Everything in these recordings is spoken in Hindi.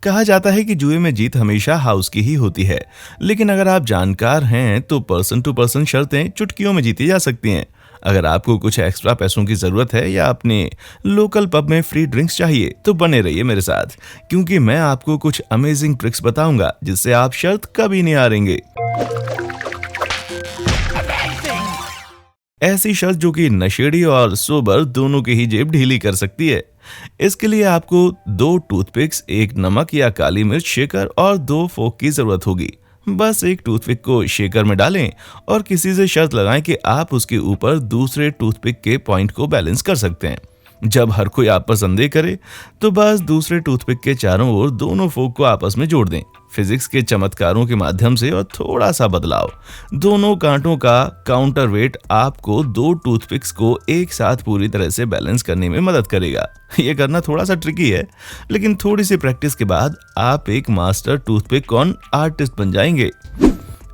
कहा जाता है कि जुए में जीत हमेशा हाउस की ही होती है, लेकिन अगर आप जानकार हैं तो पर्सन टू पर्सन शर्तें चुटकियों में जीती जा सकती हैं। अगर आपको कुछ एक्स्ट्रा पैसों की जरूरत है या अपने लोकल पब में फ्री ड्रिंक्स चाहिए तो बने रहिए मेरे साथ, क्योंकि मैं आपको कुछ अमेजिंग ट्रिक्स बताऊंगा जिससे आप शर्त कभी नहीं हारेंगे। ऐसी शर्त जो कि नशेड़ी और सोबर दोनों की ही जेब ढीली कर सकती है। इसके लिए आपको 2 टूथपिक्स, 1 नमक या काली मिर्च शेकर और 2 फोक की जरूरत होगी। बस एक टूथपिक को शेकर में डालें और किसी से शर्त लगाएं कि आप उसके ऊपर दूसरे टूथपिक के पॉइंट को बैलेंस कर सकते हैं। जब हर कोई आप पर संदेह करे तो बस दूसरे टूथपिक के चारों ओर दोनों फोक को आपस में जोड़ दें। फिजिक्स के चमत्कारों के माध्यम से और थोड़ा सा बदलाव, दोनों कांटों का काउंटर वेट आपको 2 टूथपिक्स को एक साथ पूरी तरह से बैलेंस करने में मदद करेगा। ये करना थोड़ा सा ट्रिकी है, लेकिन थोड़ी सी प्रैक्टिस के बाद आप एक मास्टर टूथपिक कॉन आर्टिस्ट बन जाएंगे।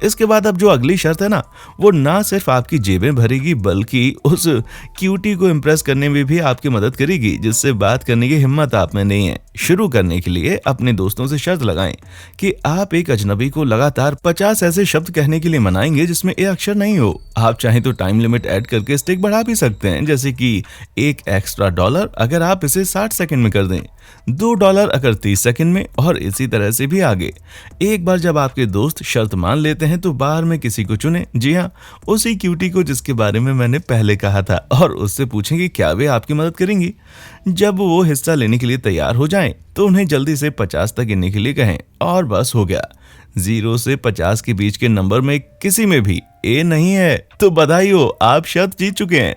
इसके बाद अब जो अगली शर्त है ना, वो ना सिर्फ आपकी जेबें भरेगी बल्कि उस क्यूटी को इम्प्रेस करने में भी आपकी मदद करेगी जिससे बात करने की हिम्मत आप में नहीं है। शुरू करने के लिए अपने दोस्तों से शर्त लगाएं कि आप एक अजनबी को लगातार 50 ऐसे शब्द कहने के लिए मनाएंगे जिसमें ए अक्षर नहीं हो। आप चाहें तो टाइम लिमिट ऐड करके स्टिक बढ़ा भी सकते हैं, जैसे कि $1 एक्स्ट्रा अगर आप इसे 60 सेकंड में कर दें, $2 अगर 30 सेकंड में, और इसी तरह से भी आगे। एक बार जब आपके दोस्त शर्त मान लेते हैं तो बाहर में किसी को चुने, जी हाँ, उसी क्यूटी को जिसके बारे में मैंने पहले कहा था, और उससे पूछें कि क्या वे आपकी मदद करेंगी। जब वो हिस्सा लेने के लिए तैयार हो जाएं तो उन्हें जल्दी से 50 तक गिनने के लिए कहें और बस हो गया। 0 से 50 के बीच के नंबर में किसी में भी ए नहीं है तो बधाई हो, आप शर्त जीत चुके हैं।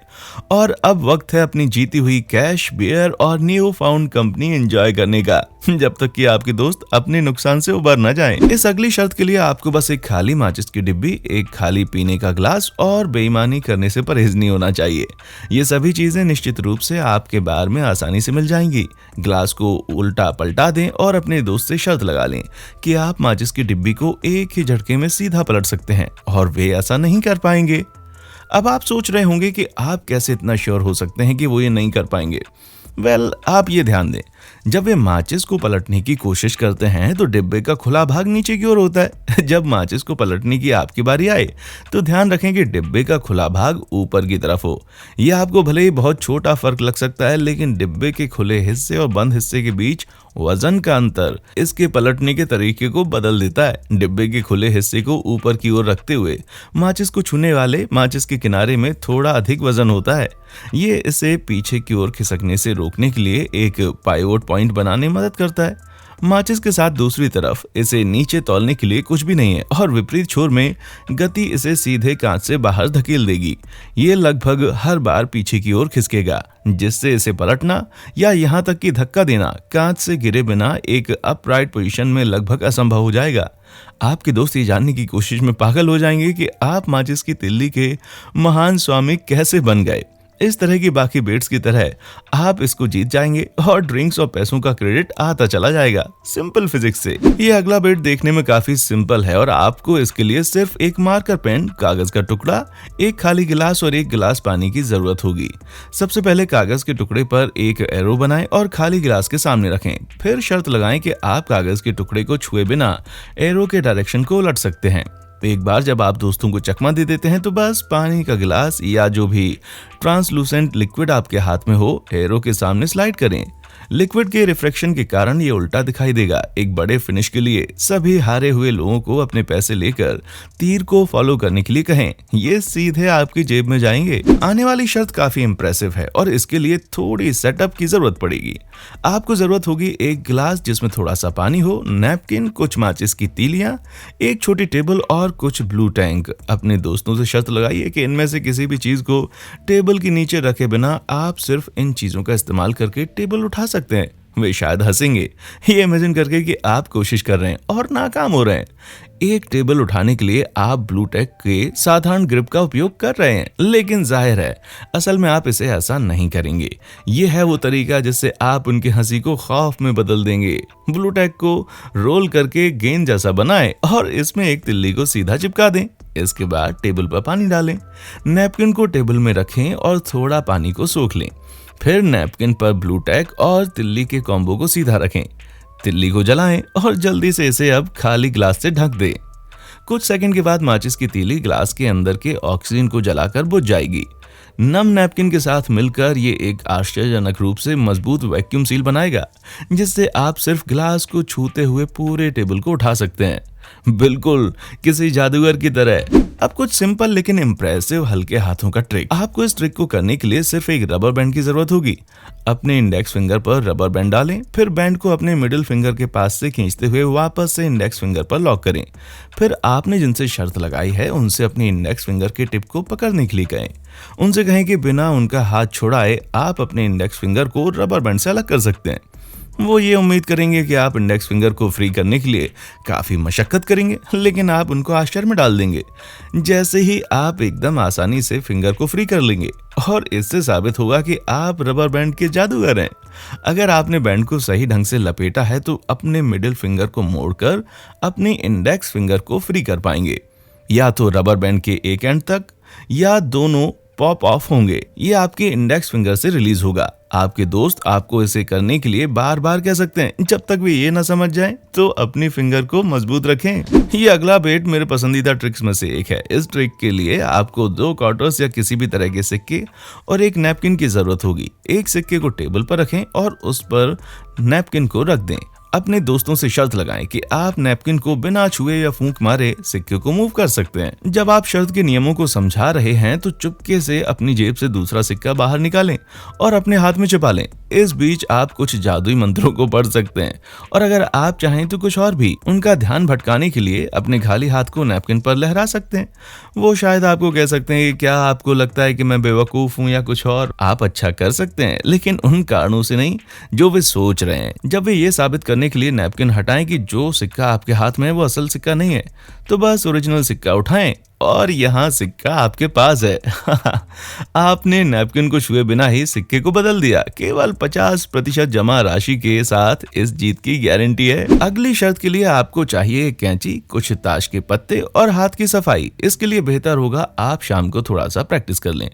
और अब वक्त है अपनी जीती हुई कैश, बियर और न्यू फाउंड कंपनी एंजॉय करने का, जब तक कि आपके दोस्त अपने नुकसान से उबर न जाएं। इस अगली शर्त के लिए आपको बस एक खाली माचिस की डिब्बी, एक खाली पीने का ग्लास और बेईमानी करने से परहेज नहीं होना चाहिए। ये सभी चीजें निश्चित रूप से आपके बार में आसानी से मिल जाएंगी। ग्लास को उल्टा पलटा दें और अपने दोस्त से शर्त लगा लें कि आप माचिस की डिब्बी को एक ही झटके में सीधा पलट सकते हैं और वे ऐसा नहीं कर पाएंगे। अब आप सोच रहे होंगे कि आप कैसे इतना श्योर हो सकते हैं कि वो ये नहीं कर पाएंगे। आप ये ध्यान दें, जब वे माचिस को पलटने की कोशिश करते हैं तो डिब्बे का खुला भाग नीचे की ओर होता है। जब माचिस को पलटने की आपकी बारी आए तो ध्यान रखें कि डिब्बे का खुला भाग ऊपर की तरफ हो। यह आपको भले ही बहुत छोटा फर्क लग सकता है, लेकिन डिब्बे के खुले हिस्से और बंद हिस्से के बीच वजन का अंतर इसके पलटने के तरीके को बदल देता है। डिब्बे के खुले हिस्से को ऊपर की ओर रखते हुए माचिस को छूने वाले माचिस के किनारे में थोड़ा अधिक वजन होता है। ये इसे पीछे की ओर खिसकने से रोकने के लिए एक पाइवोट पॉइंट बनाने में मदद करता है। माचिस के साथ दूसरी तरफ इसे नीचे तौलने के लिए कुछ भी नहीं है और विपरीत छोर में गति इसे सीधे कांच से बाहर धकेल देगी। ये लगभग हर बार पीछे की ओर खिसकेगा, जिससे इसे पलटना या यहाँ तक कि धक्का देना कांच से गिरे बिना एक अपराइट पोजीशन में लगभग असंभव हो जाएगा। आपके दोस्त ये जानने की कोशिश में पागल हो जाएंगे कि आप माचिस की तिल्ली के महान स्वामी कैसे बन गए। इस तरह की बाकी बेट्स की तरह आप इसको जीत जाएंगे और ड्रिंक्स और पैसों का क्रेडिट आता चला जाएगा, सिंपल फिजिक्स से। ये अगला बेट देखने में काफी सिंपल है और आपको इसके लिए सिर्फ एक मार्कर पेन, कागज का टुकड़ा, एक खाली गिलास और एक गिलास पानी की जरूरत होगी। सबसे पहले कागज के टुकड़े पर एक एरो बनाएं और खाली गिलास के सामने रखें। फिर शर्त लगाएं कि आप कागज के टुकड़े को छुए बिना एरो के डायरेक्शन को उलट सकते हैं। एक बार जब आप दोस्तों को चकमा दे देते हैं तो बस पानी का गिलास या जो भी ट्रांसलूसेंट लिक्विड आपके हाथ में हो, एरो के सामने स्लाइड करें। लिक्विड के रिफ्रैक्शन के कारण ये उल्टा दिखाई देगा। एक बड़े फिनिश के लिए सभी हारे हुए लोगों को अपने पैसे लेकर तीर को फॉलो करने के लिए कहें। ये सीधे आपकी जेब में जाएंगे। आने वाली शर्त काफी इंप्रेसिव है और इसके लिए थोड़ी सेटअप की जरूरत पड़ेगी। आपको जरूरत होगी एक गिलास जिसमें थोड़ा सा पानी हो, नैपकिन, कुछ माचिस की तीलियां, एक छोटी टेबल और कुछ ब्लू टैंक। अपने दोस्तों से शर्त लगाइए कि इनमें से किसी भी चीज को टेबल के नीचे रखे बिना आप सिर्फ इन चीजों का इस्तेमाल करके टेबल उठा सकते हैं। वे शायद हंसेंगे ये इमेजिन करके कि आप कोशिश कर रहे हैं और नाकाम हो रहे हैं। एक टेबल उठाने के लिए आप ब्लू टैक के साधारण ग्रिप का उपयोग कर रहे हैं, लेकिन जाहिर है असल में आप इसे ऐसा नहीं करेंगे। ये है वो तरीका जिससे आप उनकी हंसी को खौफ में बदल देंगे। ब्लू टैक को रोल करके गेंद जैसा बनाएं और इसमें एक तिल्ली को सीधा चिपका दें। इसके बाद टेबल पर पानी डालें, नैपकिन को टेबल में रखें और थोड़ा पानी को सोख लें। फिर नैपकिन पर ब्लू टैक और तिल्ली के कॉम्बो को सीधा रखें। तिल्ली को जलाएं और जल्दी से इसे अब खाली ग्लास से ढक दें। कुछ सेकंड के बाद माचिस की तीली ग्लास के अंदर के ऑक्सीजन को जलाकर बुझ जाएगी। नम नैपकिन के साथ मिलकर ये एक आश्चर्यजनक रूप से मजबूत वैक्यूम सील बनाएगा, जिससे आप सिर्फ ग्लास को छूते हुए पूरे टेबल को उठा सकते हैं, बिल्कुल किसी जादूगर की तरह। अब कुछ सिंपल लेकिन इम्प्रेसिव हल्के हाथों का ट्रिक। आपको इस ट्रिक को करने के लिए सिर्फ एक रबर बैंड की जरूरत होगी। अपने इंडेक्स फिंगर पर रबर बैंड डालें, फिर बैंड को अपने मिडिल फिंगर के पास से खींचते हुए वापस से इंडेक्स फिंगर पर लॉक करें। फिर आपने जिनसे शर्त लगाई है उनसे अपनी इंडेक्स फिंगर के टिप को पकड़ने के लिए कहें। उनसे कहें कि बिना उनका हाथ छुड़ाए आप अपने इंडेक्स फिंगर को रबर बैंड से अलग कर सकते हैं। वो ये उम्मीद करेंगे कि आप इंडेक्स फिंगर को फ्री करने के लिए काफी मशक्कत करेंगे, लेकिन आप उनको आश्चर्य में डाल देंगे जैसे ही आप एकदम आसानी से फिंगर को फ्री कर लेंगे, और इससे साबित होगा कि आप रबर बैंड के जादूगर हैं। अगर आपने बैंड को सही ढंग से लपेटा है तो अपने मिडिल फिंगर को मोड़कर अपनी इंडेक्स फिंगर को फ्री कर पाएंगे। या तो रबर बैंड के एक एंड तक या दोनों पॉप ऑफ होंगे। ये आपके इंडेक्स फिंगर से रिलीज होगा। आपके दोस्त आपको इसे करने के लिए बार बार कह सकते हैं। जब तक वे ये ना समझ जाएं तो अपनी फिंगर को मजबूत रखें। ये अगला बेट मेरे पसंदीदा ट्रिक्स में से एक है। इस ट्रिक के लिए आपको 2 क्वार्टर्स या किसी भी तरह के सिक्के और एक नैपकिन की जरूरत होगी। एक सिक्के को टेबल पर रखें और उस पर नैपकिन को रख दें। अपने दोस्तों से शर्त लगाएं कि आप नैपकिन को बिना छुए या फूंक मारे सिक्के को मूव कर सकते हैं। जब आप शर्त के नियमों को समझा रहे हैं तो चुपके से अपनी जेब से दूसरा सिक्का बाहर निकालें और अपने हाथ में छिपा लें। इस बीच आप कुछ जादुई मंत्रों को पढ़ सकते हैं, और अगर आप चाहें तो कुछ और भी। उनका ध्यान भटकाने के लिए अपने खाली हाथ को नैपकिन पर लहरा सकते हैं। वो शायद आपको कह सकते हैं कि क्या आपको लगता है कि मैं बेवकूफ हूँ या कुछ और। आप अच्छा कर सकते हैं, लेकिन उन कारणों से नहीं जो वे सोच रहे हैं। जब वे ये साबित करने के लिए नैपकिन हटाएं कि जो सिक्का आपके हाथ में है वो असल सिक्का नहीं है, तो बस ओरिजिनल सिक्का उठाएं और यहाँ सिक्का आपके पास है। आपने नैपकिन को छुए बिना ही सिक्के को बदल दिया। केवल 50% जमा राशि के साथ इस जीत की गारंटी है। अगली शर्त के लिए आपको चाहिए एक कैंची, कुछ ताश के पत्ते और हाथ की सफाई। इसके लिए बेहतर होगा आप शाम को थोड़ा सा प्रैक्टिस कर लें।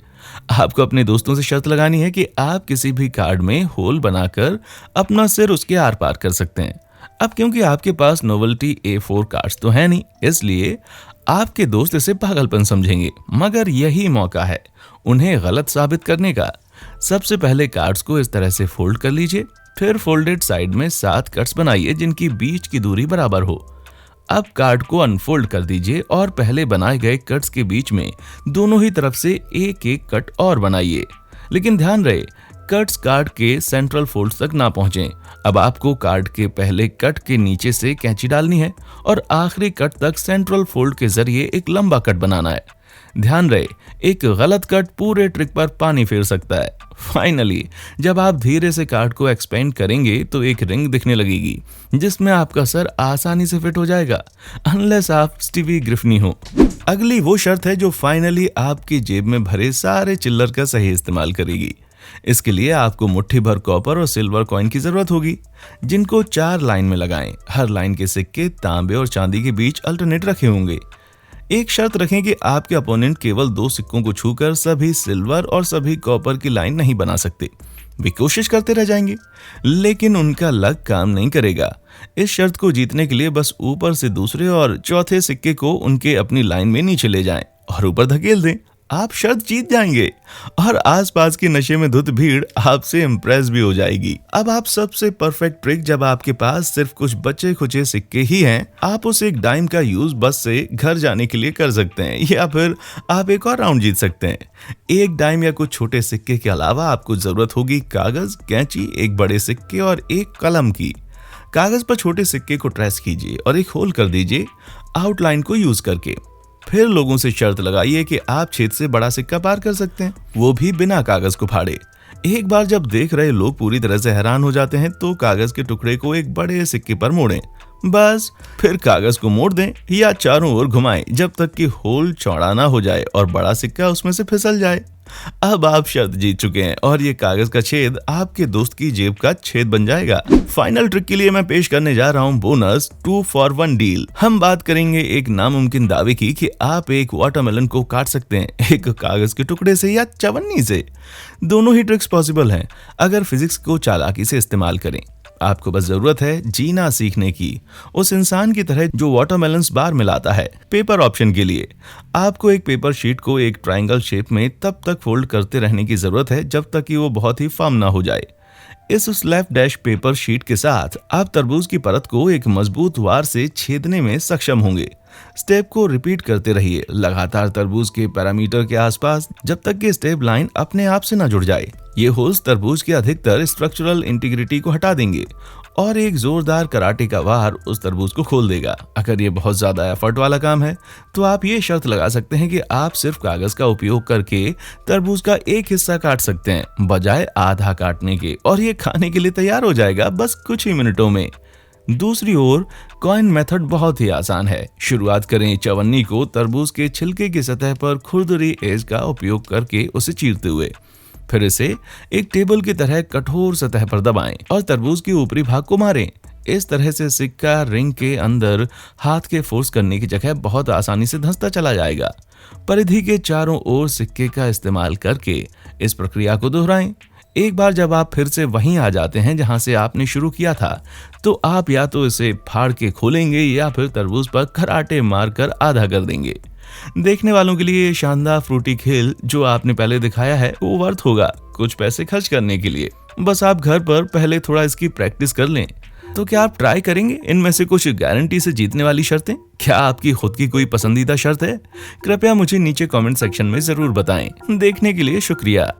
आपको अपने दोस्तों से शर्त लगानी है कि आप किसी भी कार्ड में होल बनाकर अपना सिर उसके आर पार कर सकते हैं। अब क्योंकि आपके पास नोवेल्टी A4 कार्ड्स तो है नहीं, इसलिए आपके दोस्त इसे पागलपन समझेंगे, मगर यही मौका है उन्हें गलत साबित करने का। सबसे पहले कार्ड्स को इस तरह से फोल्ड कर लीजिए, फिर फोल्डेड साइड में 7 कट्स बनाइए जिनकी बीच की दूरी बराबर हो। अब कार्ड को अनफोल्ड कर दीजिए और पहले बनाए गए कट्स के बीच में दोनों ही तरफ से एक एक कट और बनाइए, लेकिन ध्यान रहे कट्स कार्ड के सेंट्रल फोल्ड तक ना पहुंचें। अब आपको कार्ड के पहले कट के नीचे से कैंची डालनी है और आखिरी कट तक सेंट्रल फोल्ड के जरिए एक लंबा कट बनाना है। ध्यान रहे एक गलत कट पूरे ट्रिक पर पानी फेर सकता है। फाइनली जब आप धीरे से कार्ड को एक्सपेंड करेंगे तो एक रिंग दिखने लगेगी जिसमें आपका सर आसानी से फिट हो जाएगा, अनलेस आप स्टीवी ग्रिफनी हो। अगली वो शर्त है जो फाइनली आपकी जेब में भरे सारे चिल्लर का सही इस्तेमाल करेगी। इसके लिए आपको मुट्ठी भर कॉपर और सिल्वर कॉइन की जरूरत होगी, जिनको 4 लाइन में लगाएं। हर लाइन के सिक्के तांबे और चांदी के बीच अल्टरनेट रखे होंगे। एक शर्त रखें कि आपके अपोनेंट केवल 2 सिक्कों को छूकर सभी सिल्वर और सभी कॉपर की लाइन नहीं बना सकते। वे कोशिश करते रह जाएंगे, लेकिन उनका लक काम नहीं करेगा। इस शर्त को जीतने के लिए बस ऊपर से दूसरे और चौथे सिक्के को उनके अपनी लाइन में नीचे ले जाएं और ऊपर धकेल दें। आप शर्त जीत जाएंगे और आसपास की नशे में धुत भीड़ आपसे इम्प्रेस भी हो जाएगी। अब आप सबसे परफेक्ट ट्रिक, जब आपके पास सिर्फ कुछ बचे खुचे सिक्के ही हैं, आप उस एक डाइम का यूज बस से घर जाने के लिए कर सकते हैं, या फिर आप एक और राउंड जीत सकते हैं। एक डाइम या कुछ छोटे सिक्के के अलावा आपको जरूरत होगी कागज, कैंची, एक बड़े सिक्के और एक कलम की। कागज पर छोटे सिक्के को ट्रेस कीजिए और एक होल कर दीजिए आउटलाइन को यूज करके। फिर लोगों से शर्त लगाइए कि आप छेद से बड़ा सिक्का पार कर सकते हैं, वो भी बिना कागज को फाड़े। एक बार जब देख रहे लोग पूरी तरह से हैरान हो जाते हैं तो कागज के टुकड़े को एक बड़े सिक्के पर मोड़ें। बस फिर कागज को मोड़ दें या चारों ओर घुमाएं जब तक कि होल चौड़ा ना हो जाए और बड़ा सिक्का उसमें से फिसल जाए। अब आप शर्त जीत चुके हैं और ये कागज का छेद आपके दोस्त की जेब का छेद बन जाएगा। फाइनल ट्रिक के लिए मैं पेश करने जा रहा हूँ बोनस 2 for 1 डील। हम बात करेंगे एक नामुमकिन दावे की कि आप एक वाटरमेलन को काट सकते हैं एक कागज के टुकड़े से या चवन्नी से। दोनों ही ट्रिक्स पॉसिबल हैं अगर फिजिक्स को चालाकी से इस्तेमाल करें। आपको बस जरूरत है जीना सीखने की, उस इंसान की तरह जो वाटरमेलन्स बार मिलाता है। पेपर ऑप्शन के लिए आपको एक पेपर शीट को एक ट्रायंगल शेप में तब तक फोल्ड करते रहने की जरूरत है जब तक कि वो बहुत ही फर्म ना हो जाए। इस स्लैब डैश पेपर शीट के साथ आप तरबूज की परत को एक मजबूत वार से छेदने में सक्षम होंगे। स्टेप को रिपीट करते रहिए लगातार तरबूज के पैरामीटर के आसपास जब तक कि स्टेप लाइन अपने आप से न जुड़ जाए। ये होल्स तरबूज के अधिकतर स्ट्रक्चरल इंटीग्रिटी को हटा देंगे और एक जोरदार कराटे का वार उस तरबूज को खोल देगा। अगर ये बहुत ज्यादा एफर्ट वाला काम है तो आप ये शर्त लगा सकते हैं कि आप सिर्फ कागज का उपयोग करके तरबूज का एक हिस्सा काट सकते हैं बजाय आधा काटने के, और ये खाने के लिए तैयार हो जाएगा बस कुछ ही मिनटों में। दूसरी ओर कॉइन मेथड बहुत ही आसान है। शुरुआत करें चवन्नी को तरबूज के छिलके की सतह पर खुरदरी एज का उपयोग करके उसे चीरते हुए, फिर इसे एक टेबल की तरह कठोर सतह पर दबाएं और तरबूज के ऊपरी भाग को मारें। इस तरह से सिक्का रिंग के अंदर हाथ के फोर्स करने की जगह बहुत आसानी से धंसता चला जाएगा। परिधि के चारों ओर सिक्के का इस्तेमाल करके इस प्रक्रिया को दोहराएं। एक बार जब आप फिर से वहीं आ जाते हैं जहां से आपने शुरू किया था, तो आप या तो इसे फाड़ के खोलेंगे या फिर तरबूज पर कराटे मारकर आधा कर देंगे। देखने वालों के लिए शानदार फ्रूटी खेल जो आपने पहले दिखाया है वो वर्थ होगा कुछ पैसे खर्च करने के लिए। बस आप घर पर पहले थोड़ा इसकी प्रैक्टिस कर लें। तो क्या आप ट्राई करेंगे इनमें से कुछ गारंटी से जीतने वाली शर्तें? क्या आपकी खुद की कोई पसंदीदा शर्त है? कृपया मुझे नीचे कमेंट सेक्शन में जरूर बताएं। देखने के लिए शुक्रिया।